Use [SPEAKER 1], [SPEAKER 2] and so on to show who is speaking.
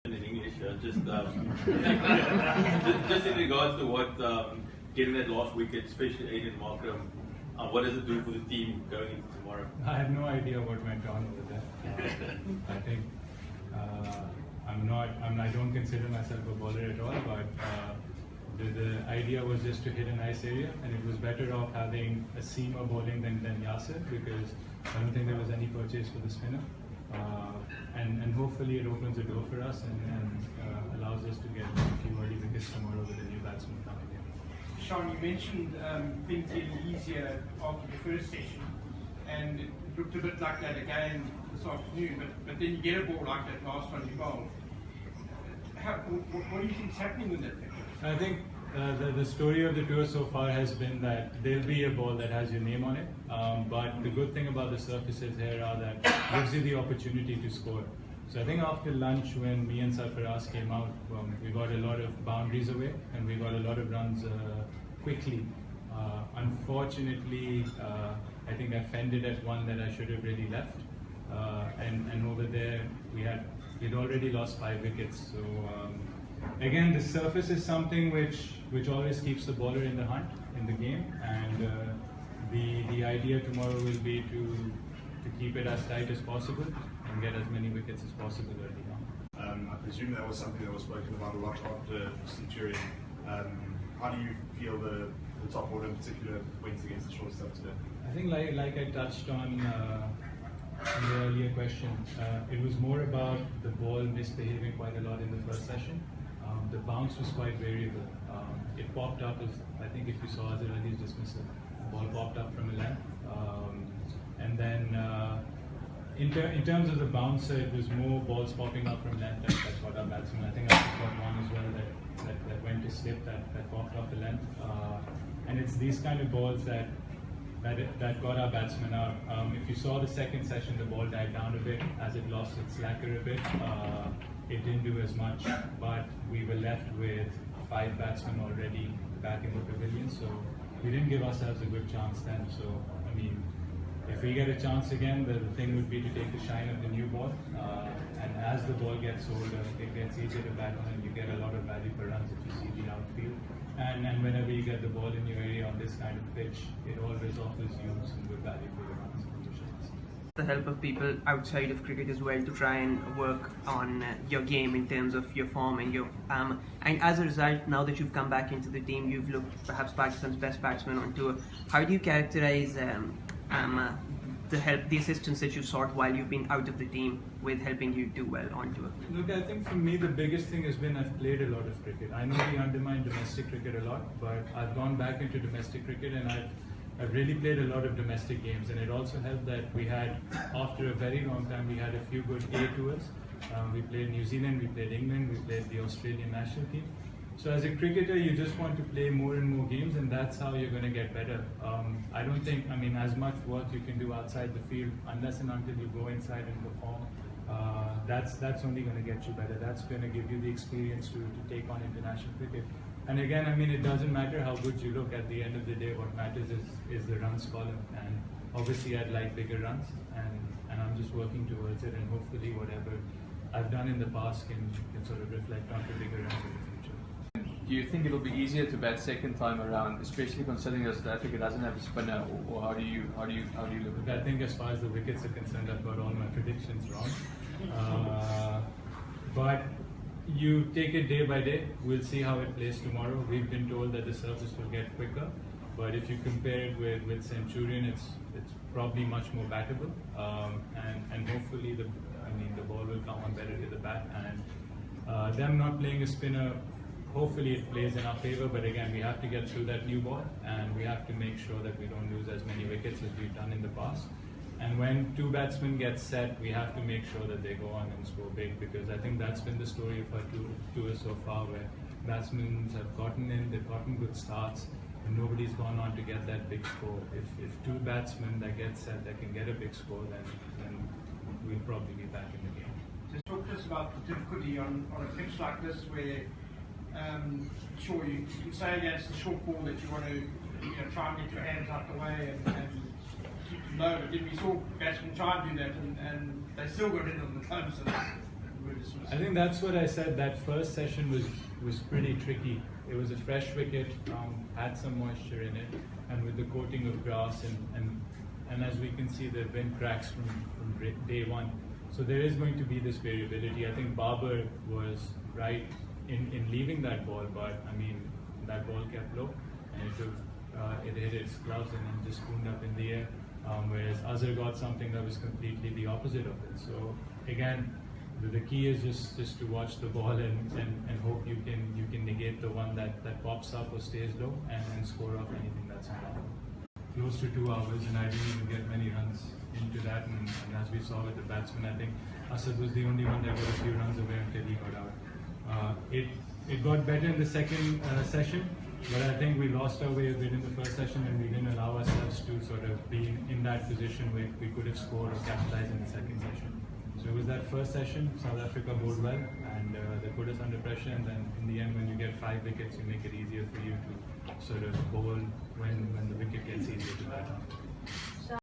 [SPEAKER 1] In English, just just in regards to what getting that last wicket, especially Aiden Markram, what does it do for the team going into tomorrow?
[SPEAKER 2] I have no idea what went on over there. I think I don't consider myself a bowler at all, but the idea was just to hit a nice area, and it was better off having a seamer bowling than Yasir, because I don't think there was any purchase for the spinner. And hopefully it opens the door for us and allows us to get a few early wickets tomorrow with the new batsman coming in.
[SPEAKER 3] Shan, you mentioned things getting easier after the first session, and it looked a bit like that again this afternoon, but then you get a ball like that last one you bowled. What do you think is happening with that?
[SPEAKER 2] I think the story of the tour so far has been that there'll be a ball that has your name on it, but the good thing about the surfaces here are that it gives you the opportunity to score. So I think after lunch, when me and Sarfaraz came out, we got a lot of boundaries away and we got a lot of runs quickly. Unfortunately, I think I fended at one that I should have really left, and over there we'd already lost 5 wickets. So again, the surface is something which always keeps the bowler in the hunt in the game, and the idea tomorrow will be to keep it as tight as possible and get as many wickets as possible early on.
[SPEAKER 4] I presume that was something that was spoken about a lot after Centurion. How do you feel the top order in particular went against the short stuff today?
[SPEAKER 2] I think like I touched on in the earlier question, it was more about the ball misbehaving quite a lot in the first session. The bounce was quite variable. It popped up as, I think if you saw Azhar Ali's dismissal, the ball popped up from a length. And then in terms of the bouncer, it was more balls popping up from length that got our batsman. I think I got one as well that went to slip that popped off the length. And it's these kind of balls that got our batsmen out. If you saw the second session, the ball died down a bit as it lost its slacker a bit. It didn't do as much, but we were left with 5 batsmen already back in the pavilion, so we didn't give ourselves a good chance then. So, I mean, if we get a chance again, the thing would be to take the shine of the new ball, and as the ball gets older, it gets easier to bat on and you get a lot of value per runs if you see the outfield. And whenever you get the ball in your area on this kind of pitch, it always offers you some good value for your runs and your shots.
[SPEAKER 5] The help of people outside of cricket as well to try and work on your game in terms of your form and your and as a result, now that you've come back into the team, you've looked perhaps Pakistan's best batsman on tour. How do you characterize the assistance that you've sought while you've been out of the team with helping you do well on tour?
[SPEAKER 2] Look, I think for me the biggest thing has been I've played a lot of cricket. I know we undermine domestic cricket a lot, but I've gone back into domestic cricket and I've really played a lot of domestic games, and it also helped that we had, after a very long time, we had a few good A tours. We played New Zealand, we played England, we played the Australian national team. So as a cricketer, you just want to play more and more games, and that's how you're going to get better. I don't think, as much work you can do outside the field, unless and until you go inside and perform, that's only going to get you better. That's going to give you the experience to take on international cricket. And again, it doesn't matter how good you look. At the end of the day, what matters is the runs column. And obviously, I'd like bigger runs, and I'm just working towards it. And hopefully, whatever I've done in the past can sort of reflect onto bigger runs in the future.
[SPEAKER 6] Do you think it'll be easier to bat second time around, especially considering that South Africa doesn't have a spinner, or how do you look at that?
[SPEAKER 2] I think as far as the wickets are concerned, I've got all my predictions wrong. But you take it day by day. We'll see how it plays tomorrow. We've been told that the surface will get quicker, but if you compare it with Centurion, it's probably much more battable, and hopefully the ball will come on better to the bat, and them not playing a spinner, hopefully it plays in our favor. But again, we have to get through that new ball, and we have to make sure that we don't lose as many wickets as we've done in the past. And when 2 batsmen get set, we have to make sure that they go on and score big, because I think that's been the story of our tour so far, where batsmen have gotten in, they've gotten good starts, and nobody's gone on to get that big score. If 2 batsmen that get set that can get a big score, then we'll probably be back in the game.
[SPEAKER 3] Just talk to us about the difficulty on a pitch like this, where sure you can say against the short ball that you want to try and get your hands out the way and keep it low, but then we saw batsmen try and do that, and they still got in on the clubs, and were dismissed?
[SPEAKER 2] I think that's what I said. That first session was pretty tricky. It was a fresh wicket, had some moisture in it, and with the coating of grass and as we can see, there have been cracks from day one. So there is going to be this variability. I think Babar was right in leaving that ball, but I mean that ball kept low and it hit its gloves and then just spooned up in the air. Whereas Azhar got something that was completely the opposite of it. So again, the key is just to watch the ball and hope you can negate the one that pops up or stays low and score off anything that's involved. Close to 2 hours, and I didn't even get many runs into that. And as we saw with the batsman, I think Asad was the only one that got a few runs away until he got out. It got better in the second session, but I think we lost our way a bit in the first session, and we didn't allow ourselves to sort of be in that position where we could have scored or capitalized in the second session. So it was that first session, South Africa bowled well, and they put us under pressure, and then in the end, when you get 5 wickets, you make it easier for you to sort of bowl when the wicket gets easier to bat on.